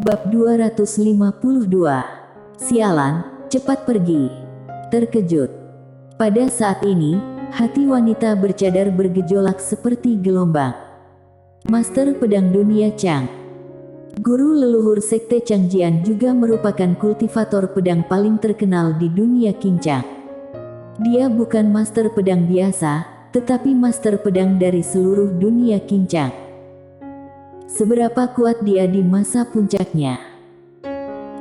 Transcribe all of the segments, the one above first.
Bab 252. Sialan, cepat pergi. Terkejut. Pada saat ini, hati wanita bercadar bergejolak seperti gelombang. Master Pedang Dunia Chang, guru leluhur Sekte Changjian, juga merupakan kultivator pedang paling terkenal di dunia Qincang. Dia bukan master pedang biasa, tetapi master pedang dari seluruh dunia Qincang. Seberapa kuat dia di masa puncaknya?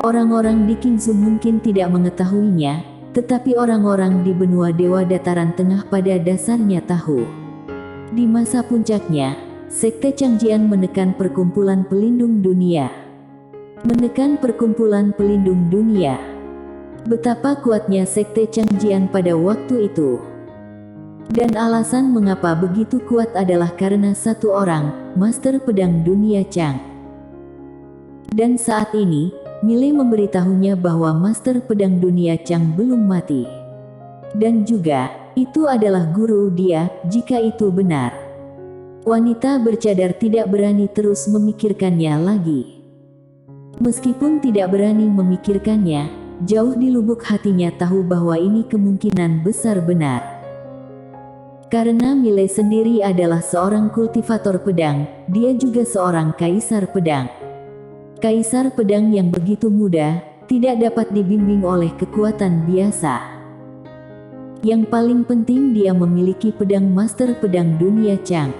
Orang-orang di Qingzhou mungkin tidak mengetahuinya, tetapi orang-orang di benua Dewa Dataran Tengah pada dasarnya tahu. Di masa puncaknya, Sekte Changjian menekan perkumpulan pelindung dunia. Menekan perkumpulan pelindung dunia. Betapa kuatnya Sekte Changjian pada waktu itu. Dan alasan mengapa begitu kuat adalah karena satu orang, Master Pedang Dunia Chang. Dan saat ini, Mile memberitahunya bahwa Master Pedang Dunia Chang belum mati. Dan juga, itu adalah guru dia, jika itu benar. Wanita bercadar tidak berani terus memikirkannya lagi. Meskipun tidak berani memikirkannya, jauh di lubuk hatinya tahu bahwa ini kemungkinan besar benar. Karena Mile sendiri adalah seorang kultivator pedang, dia juga seorang kaisar pedang. Kaisar pedang yang begitu muda, tidak dapat dibimbing oleh kekuatan biasa. Yang paling penting dia memiliki pedang Master Pedang Dunia Chang.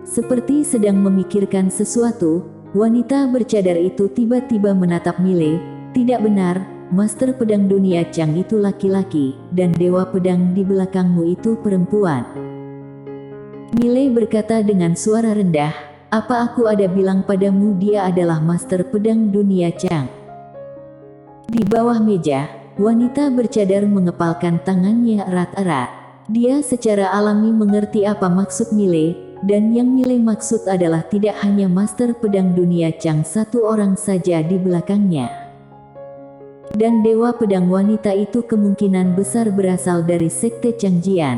Seperti sedang memikirkan sesuatu, wanita bercadar itu tiba-tiba menatap Mile. Tidak benar, Master Pedang Dunia Chang itu laki-laki, dan Dewa Pedang di belakangmu itu perempuan. Mile berkata dengan suara rendah, apa aku ada bilang padamu dia adalah Master Pedang Dunia Chang? Di bawah meja, wanita bercadar mengepalkan tangannya erat-erat. Dia secara alami mengerti apa maksud Mile, dan yang Mile maksud adalah tidak hanya Master Pedang Dunia Chang satu orang saja di belakangnya. Dan Dewa Pedang wanita itu kemungkinan besar berasal dari Sekte Changjian.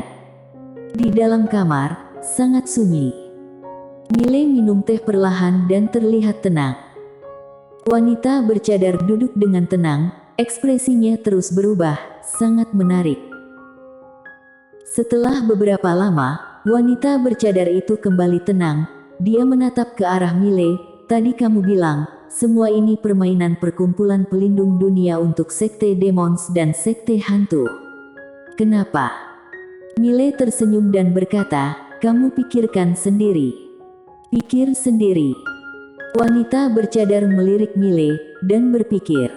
Di dalam kamar, sangat sunyi. Mile minum teh perlahan dan terlihat tenang. Wanita bercadar duduk dengan tenang, ekspresinya terus berubah, sangat menarik. Setelah beberapa lama, wanita bercadar itu kembali tenang. Dia menatap ke arah Mile. Tadi kamu bilang, semua ini permainan perkumpulan pelindung dunia untuk Sekte Demons dan Sekte Hantu. Kenapa? Mile tersenyum dan berkata, kamu pikirkan sendiri. Pikir sendiri. Wanita bercadar melirik Mile, dan berpikir.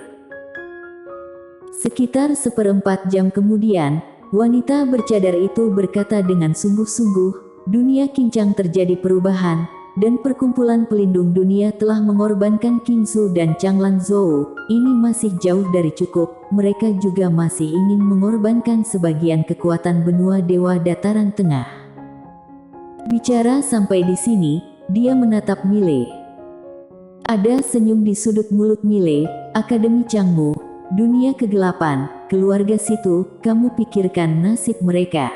Sekitar 1/4 jam kemudian, wanita bercadar itu berkata dengan sungguh-sungguh, dunia Qincang terjadi perubahan, dan perkumpulan pelindung dunia telah mengorbankan Qingzhou dan Changlanzhou. Ini masih jauh dari cukup, mereka juga masih ingin mengorbankan sebagian kekuatan benua Dewa Dataran Tengah. Bicara sampai di sini, dia menatap Mile. Ada senyum di sudut mulut Mile. Akademi Changmu, dunia kegelapan, keluarga situ, kamu pikirkan nasib mereka.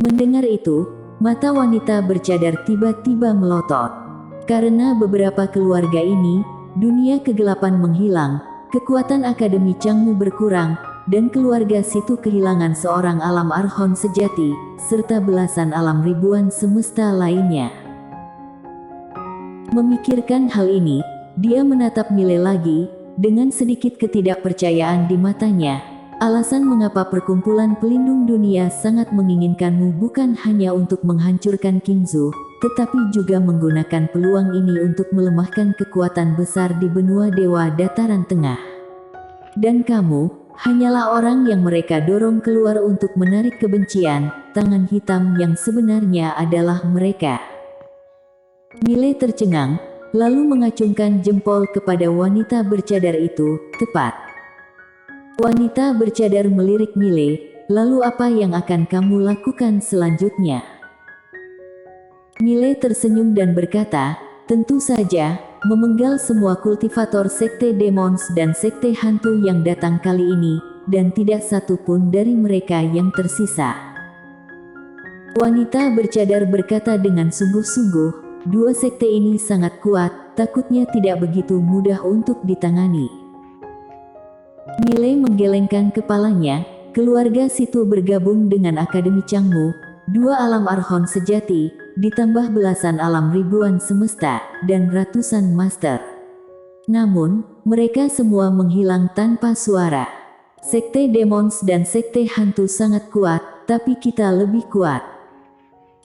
Mendengar itu, mata wanita bercadar tiba-tiba melotot. Karena beberapa keluarga ini, dunia kegelapan menghilang, kekuatan Akademi Changmu berkurang, dan keluarga situ kehilangan seorang alam arhon sejati, serta belasan alam ribuan semesta lainnya. Memikirkan hal ini, dia menatap Mile lagi, dengan sedikit ketidakpercayaan di matanya. Alasan mengapa perkumpulan pelindung dunia sangat menginginkanmu bukan hanya untuk menghancurkan Qingzhou, tetapi juga menggunakan peluang ini untuk melemahkan kekuatan besar di benua Dewa Dataran Tengah. Dan kamu, hanyalah orang yang mereka dorong keluar untuk menarik kebencian, tangan hitam yang sebenarnya adalah mereka. Mile tercengang, lalu mengacungkan jempol kepada wanita bercadar itu, tepat. Wanita bercadar melirik Mile, lalu apa yang akan kamu lakukan selanjutnya? Mile tersenyum dan berkata, tentu saja, memenggal semua kultivator Sekte Demons dan Sekte Hantu yang datang kali ini, dan tidak satu pun dari mereka yang tersisa. Wanita bercadar berkata dengan sungguh-sungguh, dua sekte ini sangat kuat, takutnya tidak begitu mudah untuk ditangani. Milei menggelengkan kepalanya. Keluarga Situ bergabung dengan Akademi Changmu, dua alam Archon sejati, ditambah belasan alam ribuan semesta, dan ratusan master. Namun, mereka semua menghilang tanpa suara. Sekte Demons dan Sekte Hantu sangat kuat, tapi kita lebih kuat.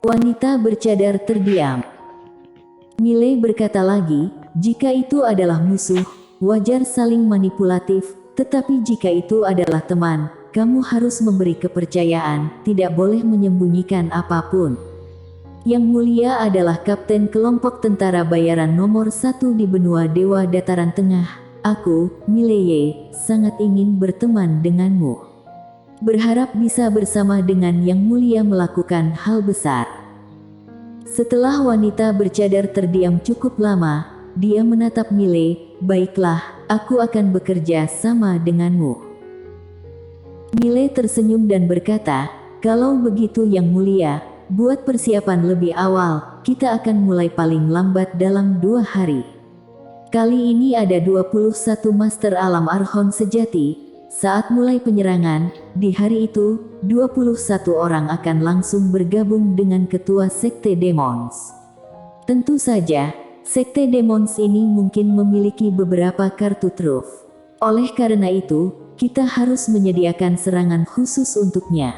Wanita bercadar terdiam. Milei berkata lagi, jika itu adalah musuh, wajar saling manipulatif, tetapi jika itu adalah teman, kamu harus memberi kepercayaan, tidak boleh menyembunyikan apapun. Yang mulia adalah Kapten Kelompok Tentara Bayaran nomor 1 di benua Dewa Dataran Tengah. Aku, Milei, sangat ingin berteman denganmu. Berharap bisa bersama dengan Yang Mulia melakukan hal besar. Setelah wanita bercadar terdiam cukup lama, dia menatap Milei. Baiklah, aku akan bekerja sama denganmu. Milei tersenyum dan berkata, kalau begitu Yang Mulia, buat persiapan lebih awal, kita akan mulai paling lambat dalam 2 hari. Kali ini ada 21 Master Alam Archon sejati. Saat mulai penyerangan, di hari itu, 21 orang akan langsung bergabung dengan Ketua Sekte Demons. Tentu saja, Sekte Demons ini mungkin memiliki beberapa kartu truf. Oleh karena itu, kita harus menyediakan serangan khusus untuknya.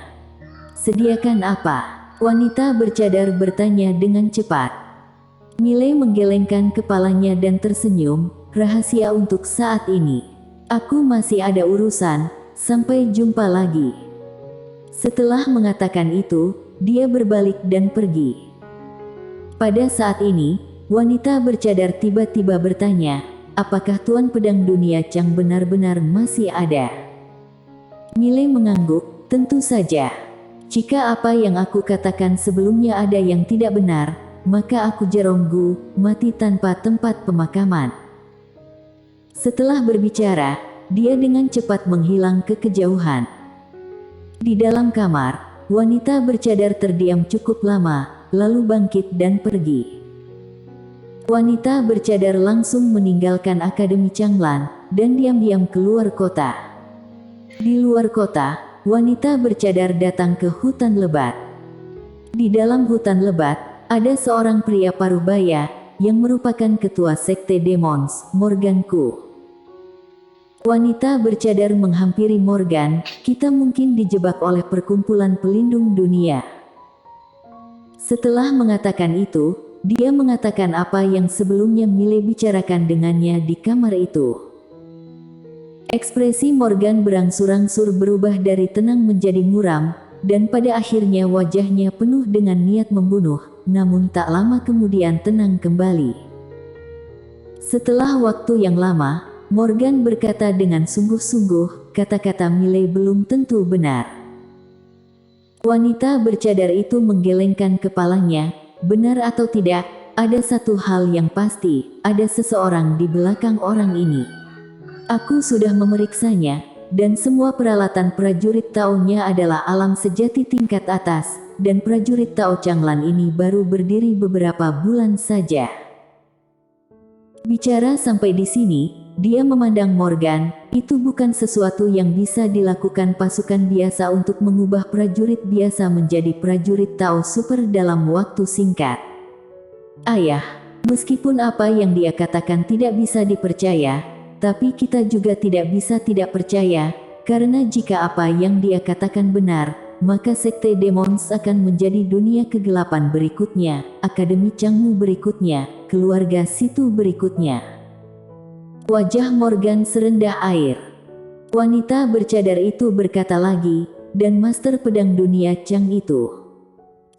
Sediakan apa? Wanita bercadar bertanya dengan cepat. Milei menggelengkan kepalanya dan tersenyum, rahasia untuk saat ini. Aku masih ada urusan, sampai jumpa lagi. Setelah mengatakan itu, dia berbalik dan pergi. Pada saat ini, wanita bercadar tiba-tiba bertanya, apakah Tuan Pedang Dunia Chang benar-benar masih ada? Milei mengangguk, tentu saja. Jika apa yang aku katakan sebelumnya ada yang tidak benar, maka aku Jeronggu, mati tanpa tempat pemakaman. Setelah berbicara, dia dengan cepat menghilang ke kejauhan. Di dalam kamar, wanita bercadar terdiam cukup lama, lalu bangkit dan pergi. Wanita bercadar langsung meninggalkan Akademi Changlan, dan diam-diam keluar kota. Di luar kota, wanita bercadar datang ke hutan lebat. Di dalam hutan lebat, ada seorang pria parubaya, yang merupakan ketua Sekte Demons, Morgan Ku. Wanita bercadar menghampiri Morgan, kita mungkin dijebak oleh perkumpulan pelindung dunia. Setelah mengatakan itu, dia mengatakan apa yang sebelumnya Milei bicarakan dengannya di kamar itu. Ekspresi Morgan berangsur-angsur berubah dari tenang menjadi muram, dan pada akhirnya wajahnya penuh dengan niat membunuh, namun tak lama kemudian tenang kembali. Setelah waktu yang lama, Morgan berkata dengan sungguh-sungguh, kata-kata Milei belum tentu benar. Wanita bercadar itu menggelengkan kepalanya. Benar atau tidak, ada satu hal yang pasti, ada seseorang di belakang orang ini. Aku sudah memeriksanya, dan semua peralatan prajurit Tao-nya adalah alam sejati tingkat atas, dan prajurit Tao Changlan ini baru berdiri beberapa bulan saja. Bicara sampai di sini, dia memandang Morgan, itu bukan sesuatu yang bisa dilakukan pasukan biasa untuk mengubah prajurit biasa menjadi prajurit Tao super dalam waktu singkat. Ayah, meskipun apa yang dia katakan tidak bisa dipercaya, tapi kita juga tidak bisa tidak percaya, karena jika apa yang dia katakan benar, maka Sekte Demons akan menjadi dunia kegelapan berikutnya, Akademi Changmu berikutnya, keluarga Situ berikutnya. Wajah Morgan serendah air. Wanita bercadar itu berkata lagi, dan Master Pedang Dunia Chang itu.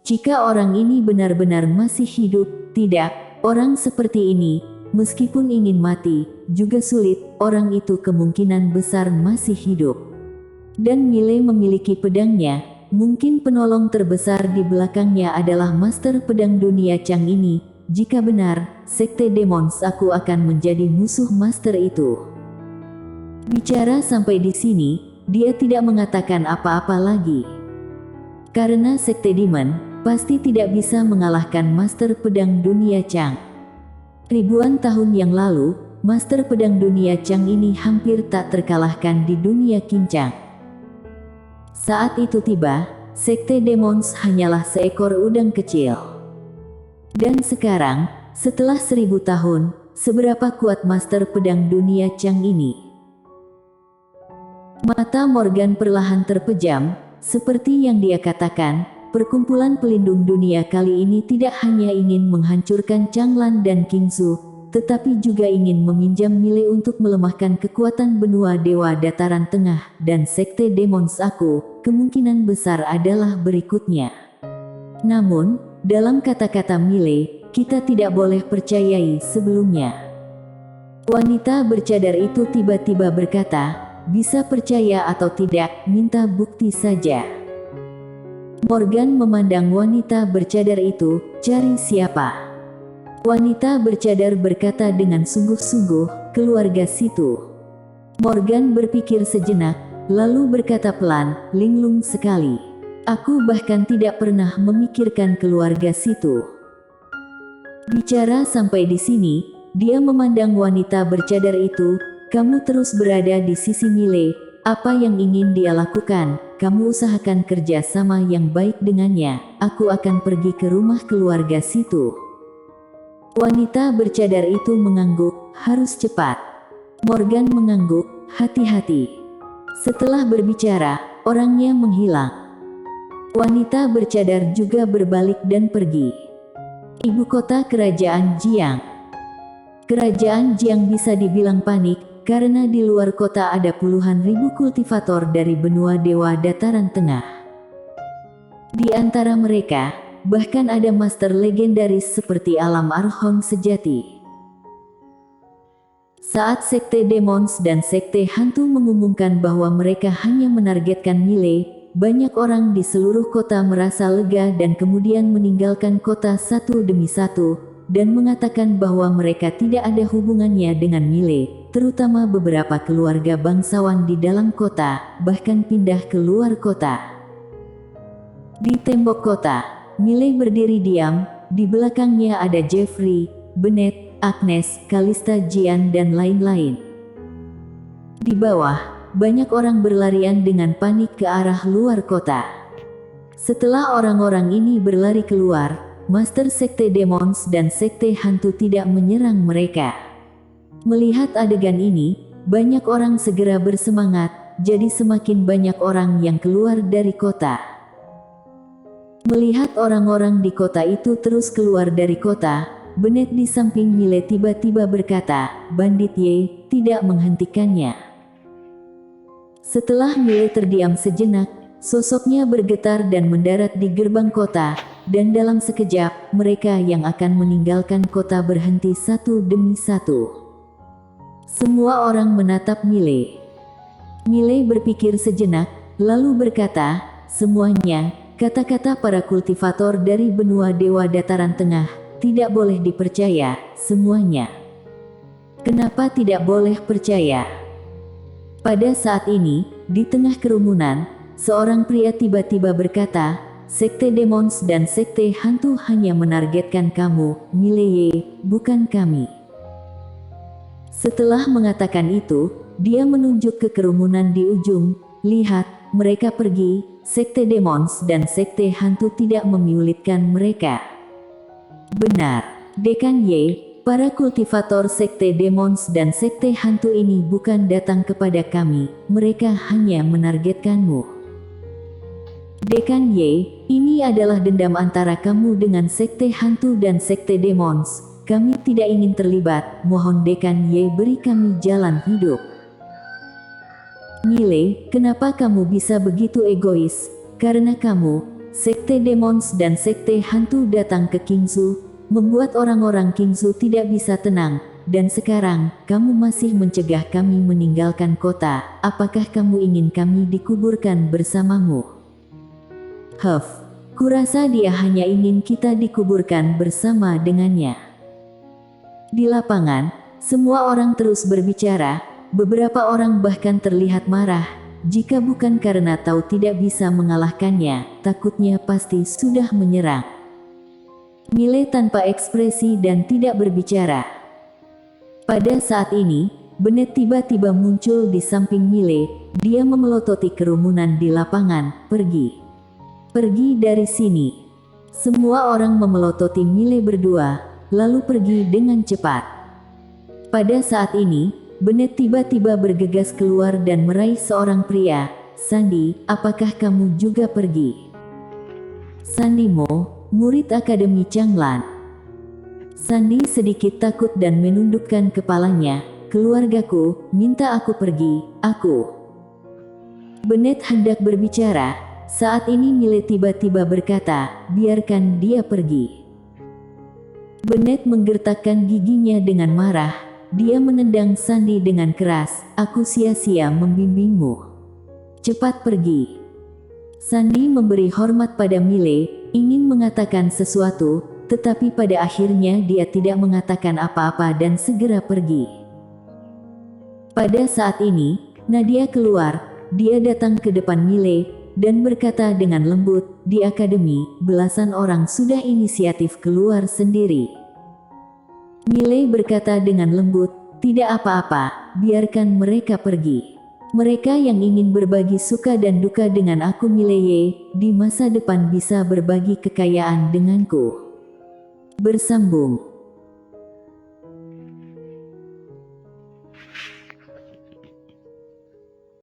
Jika orang ini benar-benar masih hidup, tidak, orang seperti ini, meskipun ingin mati, juga sulit, orang itu kemungkinan besar masih hidup. Dan Milei memiliki pedangnya, mungkin penolong terbesar di belakangnya adalah Master Pedang Dunia Chang ini. Jika benar, Sekte Demons aku akan menjadi musuh master itu. Bicara sampai di sini, dia tidak mengatakan apa-apa lagi. Karena Sekte Demon pasti tidak bisa mengalahkan Master Pedang Dunia Chang. Ribuan tahun yang lalu, Master Pedang Dunia Chang ini hampir tak terkalahkan di dunia Qincang. Saat itu tiba, Sekte Demons hanyalah seekor udang kecil. Dan sekarang, setelah 1000 tahun, seberapa kuat Master Pedang Dunia Chang ini? Mata Morgan perlahan terpejam, seperti yang dia katakan, perkumpulan pelindung dunia kali ini tidak hanya ingin menghancurkan Changlan dan Qingzu, tetapi juga ingin meminjam Mile untuk melemahkan kekuatan benua Dewa Dataran Tengah dan Sekte Demons. Aku, kemungkinan besar adalah berikutnya. Namun, dalam kata-kata Mile, kita tidak boleh percayai sebelumnya. Wanita bercadar itu tiba-tiba berkata, bisa percaya atau tidak, minta bukti saja. Morgan memandang wanita bercadar itu, cari siapa? Wanita bercadar berkata dengan sungguh-sungguh, keluarga situ. Morgan berpikir sejenak, lalu berkata pelan, linglung sekali. Aku bahkan tidak pernah memikirkan keluarga situ. Bicara sampai di sini, dia memandang wanita bercadar itu, kamu terus berada di sisi Mile, apa yang ingin dia lakukan, kamu usahakan kerja sama yang baik dengannya, aku akan pergi ke rumah keluarga situ. Wanita bercadar itu mengangguk, harus cepat. Morgan mengangguk, hati-hati. Setelah berbicara, orangnya menghilang. Wanita bercadar juga berbalik dan pergi. Ibu kota Kerajaan Jiang. Kerajaan Jiang bisa dibilang panik, karena di luar kota ada puluhan ribu kultivator dari benua Dewa Dataran Tengah. Di antara mereka, bahkan ada master legendaris seperti Alam Arhon sejati. Saat Sekte Demons dan Sekte Hantu mengumumkan bahwa mereka hanya menargetkan Mile, banyak orang di seluruh kota merasa lega dan kemudian meninggalkan kota satu demi satu, dan mengatakan bahwa mereka tidak ada hubungannya dengan Mile. Terutama beberapa keluarga bangsawan di dalam kota, bahkan pindah ke luar kota. Di tembok kota, Mile berdiri diam, di belakangnya ada Jeffrey, Bennett, Agnes, Kalista Jian dan lain-lain. Di bawah, banyak orang berlarian dengan panik ke arah luar kota. Setelah orang-orang ini berlari keluar, Master Sekte Demons dan Sekte Hantu tidak menyerang mereka. Melihat adegan ini, banyak orang segera bersemangat, jadi semakin banyak orang yang keluar dari kota. Melihat orang-orang di kota itu terus keluar dari kota, Bennett di samping Mile tiba-tiba berkata, Bandit Ye, tidak menghentikannya. Setelah Mile terdiam sejenak, sosoknya bergetar dan mendarat di gerbang kota, dan dalam sekejap, mereka yang akan meninggalkan kota berhenti satu demi satu. Semua orang menatap Mile. Mile berpikir sejenak, lalu berkata, semuanya, kata-kata para kultivator dari benua Dewa Dataran Tengah, tidak boleh dipercaya, semuanya. Kenapa tidak boleh percaya? Pada saat ini, di tengah kerumunan, seorang pria tiba-tiba berkata, Sekte Demons dan Sekte Hantu hanya menargetkan kamu, Mile Ye, bukan kami. Setelah mengatakan itu, dia menunjuk ke kerumunan di ujung, lihat, mereka pergi, Sekte Demons dan Sekte Hantu tidak menyulitkan mereka. Benar, Dekan Ye, para kultivator Sekte Demons dan Sekte Hantu ini bukan datang kepada kami, mereka hanya menargetkanmu. Dekan Ye, ini adalah dendam antara kamu dengan Sekte Hantu dan Sekte Demons. Kami tidak ingin terlibat, mohon Dekan Ye beri kami jalan hidup. Mile, kenapa kamu bisa begitu egois? Karena kamu, Sekte Demons dan Sekte Hantu datang ke Qingzu, membuat orang-orang Qingzu tidak bisa tenang, dan sekarang, kamu masih mencegah kami meninggalkan kota, apakah kamu ingin kami dikuburkan bersamamu? Kurasa dia hanya ingin kita dikuburkan bersama dengannya. Di lapangan, semua orang terus berbicara, beberapa orang bahkan terlihat marah, jika bukan karena tahu tidak bisa mengalahkannya, takutnya pasti sudah menyerang. Mile tanpa ekspresi dan tidak berbicara. Pada saat ini, Bennett tiba-tiba muncul di samping Mile. Dia memelototi kerumunan di lapangan. Pergi. Pergi dari sini. Semua orang memelototi Mile berdua, lalu pergi dengan cepat. Pada saat ini, Bennett tiba-tiba bergegas keluar dan meraih seorang pria. Sandy, apakah kamu juga pergi? Sandy Mo, murid Akademi Changlan. Sandy sedikit takut dan menundukkan kepalanya. Keluargaku minta aku pergi, aku. Bennett hendak berbicara. Saat ini Mile tiba-tiba berkata, biarkan dia pergi. Bennett menggertakkan giginya dengan marah. Dia menendang Sandy dengan keras. Aku sia-sia membimbingmu. Cepat pergi. Sandy memberi hormat pada Mile, ingin mengatakan sesuatu, tetapi pada akhirnya dia tidak mengatakan apa-apa dan segera pergi. Pada saat ini, Nadia keluar. Dia datang ke depan Mile dan berkata dengan lembut, di akademi, belasan orang sudah inisiatif keluar sendiri. Mile berkata dengan lembut, tidak apa-apa, biarkan mereka pergi. Mereka yang ingin berbagi suka dan duka dengan aku Mileye, di masa depan bisa berbagi kekayaan denganku. Bersambung.